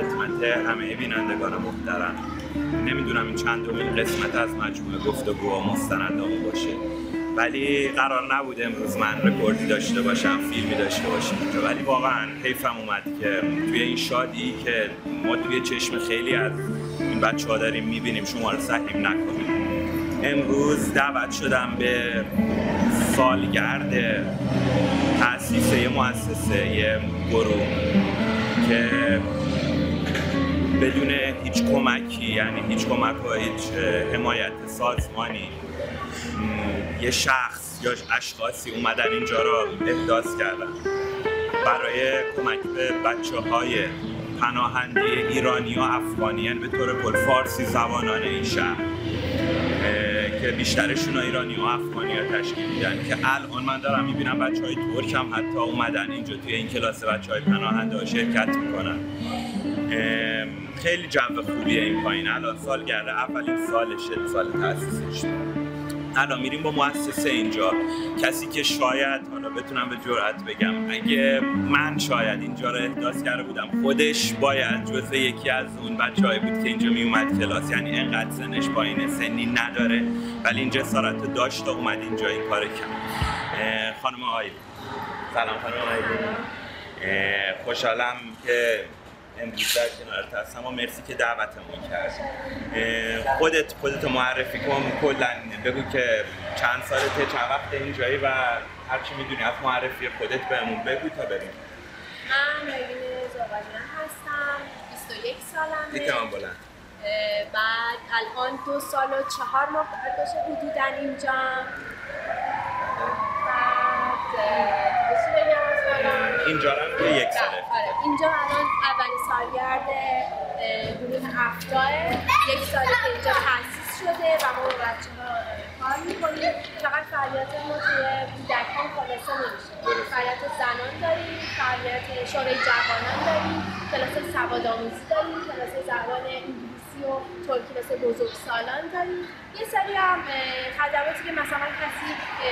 خدمت همه بینندگان محترم. نمیدونم این چندمین قسمت از مجموعه گفتگو و مستندامون باشه، ولی قرار نبود امروز من رکوردی داشته باشم، فیلمی داشته باشم اینجا، ولی واقعا حیفم اومد که توی این شادی که ما توی چشم خیلی از این بچه‌ها داریم میبینیم شما رو سهیم نکنیم. امروز دعوت شدم به سالگرد تأسیس یه مؤسسه، یه گروه که بدون هیچ کمکی، یعنی هیچ کمک و هیچ حمایت سازمانی، یه شخص یا اشخاصی اومدن اینجا را احداث کردن برای کمک به بچه‌های پناهنده ایرانی و افغانی، یعنی به طور کل فارسی زبانان این شهر که بیشترشون ایرانی و افغانی ها تشکیل میدن، که الان من دارم میبینم بچه‌های ترک هم حتی اومدن اینجا توی این کلاس بچه‌های پناهنده ها شرکت میکنن. خیلی جو خوبیه این پایین. الان سالگرد اولین سالشه، سال تأسیسش. الان میریم با مؤسسه اینجا. کسی که شاید حالا بتونم به جرئت بگم اگه من شاید اینجا رو احداث کرده بودم، خودش باید جزء یکی از اون بچه‌هایی بود که اینجا میومد کلاس، یعنی انقدر سنش پایینه، سنی نداره ولی این جسارت داشت و اومد اینجا این کار کرد. خانم آیدین، سلام خانم آیدین، خوشحالم که امروز در کنارت هستم و مرسی که دعوتمون کردی. خودت معرفی کن، کلا بگو که چند سالته، چند وقت اینجایی و هر چی میدونی از معرفی خودت بهمون بگو تا بریم. من آیدین زاغریان هستم، 21 سالمه. یکم بلند. بعد الان 2 سال و 4 ماه باشه حدوداً اینجا. اینجا هم که 1 ساله. آره، اینجا الان اولین سالگرد گروه افراه 1 ساله که اینجا تأسیس شده و ما با بچه‌ها کار می‌کنیم. فقط فعالیت ما توی کودکان خلاصه نمیشه. فعالیت زنان داریم، فعالیت شورای جوانان داریم، کلاس سوادآموزی داریم، کلاس زبان انگلیسی و ترکی واسه بزرگسالان داریم. یه سری هم خدماتی که مثلا کسی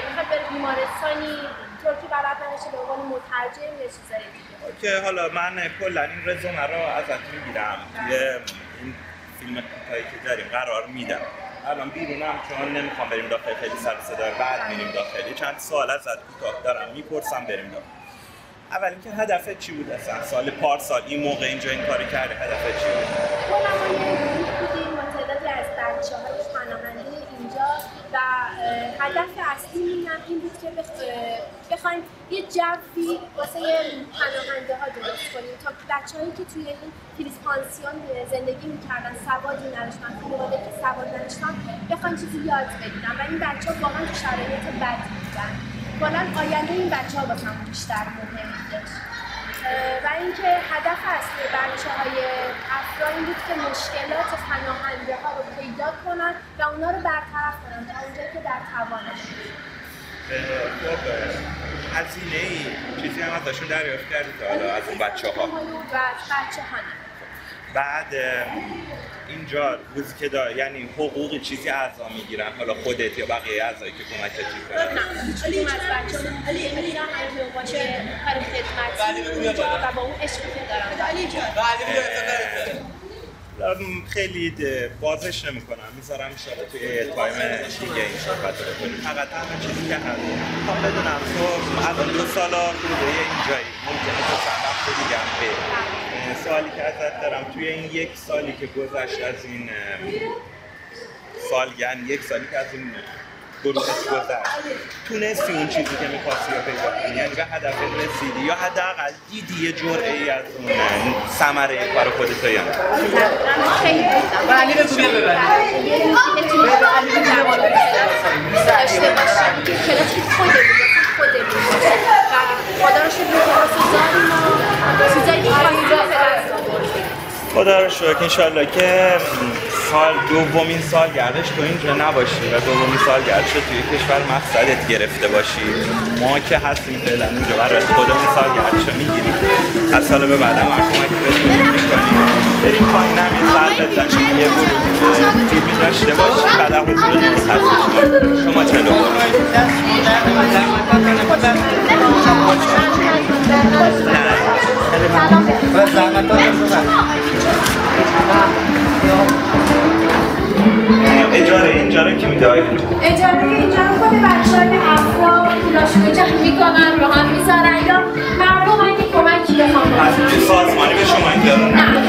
میخواد بره بیمارستانی ترکی بلد نمیشه به عنوان مترجم یا چیزای دیگه. اوکی، حالا من کلا این رزومه رو ازت میگیرم، یه این فیلم کوتاهی که داریم قرار میدم. الان بیرونم چون نمیخوام بریم داخل، خیلی سر صدا، بعد میریم داخل. چند سوال ازت کوتاه دارم میپرسم بریم داخل. اول اینکه هدفت چی بود اصلا؟ سال پارسال این موقع اینجا این کاری کردی، هدفت چی بود؟ ما بودیم با تعدادی از بچه‌های پناهنده اینجا و هدف اصلی هم این بود که بخوایم یه جوی واسه پناهنده ها درست کنیم تا بچه‌هایی که توی این کریس پانسیون زندگی می‌کردن، سوادی نداشتن، خانواده که سواد نداشتن، بخوایم چیزی یاد بگیرن و این بچه‌ها واقعا تو شرایط بدی بودن. کلاً آینده این بچه‌ها واسمون بیشتر مهمه. و اینکه هدف اصلی بچه‌های افرا این بود که مشکلات پناهنده ها رو پیدا کنن و اونا رو برطرف کنن تا اونجایی که در توانشون. خب هزینه‌ای چیزی هم ازشون دریافت کردی تا حالا از اون بچه‌ها؟ از بچه‌ها نه. بعد اینجا روزی که یعنی حقوقی چیزی اعضا میگیرن، حالا خودت یا بقیه اعضایی که کمکت میکنن؟ نه، هیچ کدوم از بچه‌ها نمی‌رن همون باشه کار خدمتی و با اون عشقی که دارن. خیلی بازش نمی‌کنم، میذارم ان شاءالله توی تایم دیگه این صحبت رو بکنیم. فقط همین چیزی که هست میخوام بدونم تو الان 2 سال خورده اینجایی، ممکنه تو چند وقت دیگه هم بری. سوالی که ازت دارم توی این 1 سالی که گذشت از این سالگرد، 1 سالی که از این گروه گذشت، تونستی اون چیزی که می‌خواستی رو پیدا کنی؟ یعنی به هدفت رسیدی یا حداقل دیدی یه جرعه‌ای از اون ثمره کار خودت یا نه؟ خیلی ولی بتونی ببری داشته باشم که کلاسی خودمون باشه و خدا رو شکر کلاس داریم و چیزایی که خدا رو شکر انشالله که دومین سالگردش تو اینجا نباشی و دومین سالگردش توی کشور مقصدت گرفته باشی. ما که هستیم فعلا اینجا برای خودمون سالگردش رو میگیریم، از سال به بعد هم کمک بهتون میکنیم. بریم پایین هم یه سر بزنیم، یه گروه فیلمی داشته باشیم، بعد هم حضور درست هستیم. شما چلو نه اجاره کی میده آیدین؟ اجاره اینجا رو خود بچه‌های افراد پولاشونو جمع میکنن رو هم میذارن یا مردم اگه کمکی بخوام از سازمانی به شما این دارن؟ نه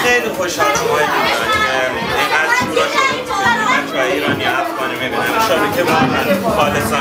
خیلی خوشحالم آقای دیدن که اینقدر شورا شده بچه‌های ایرانی افغانی میبینن اشاره که واقعا خالص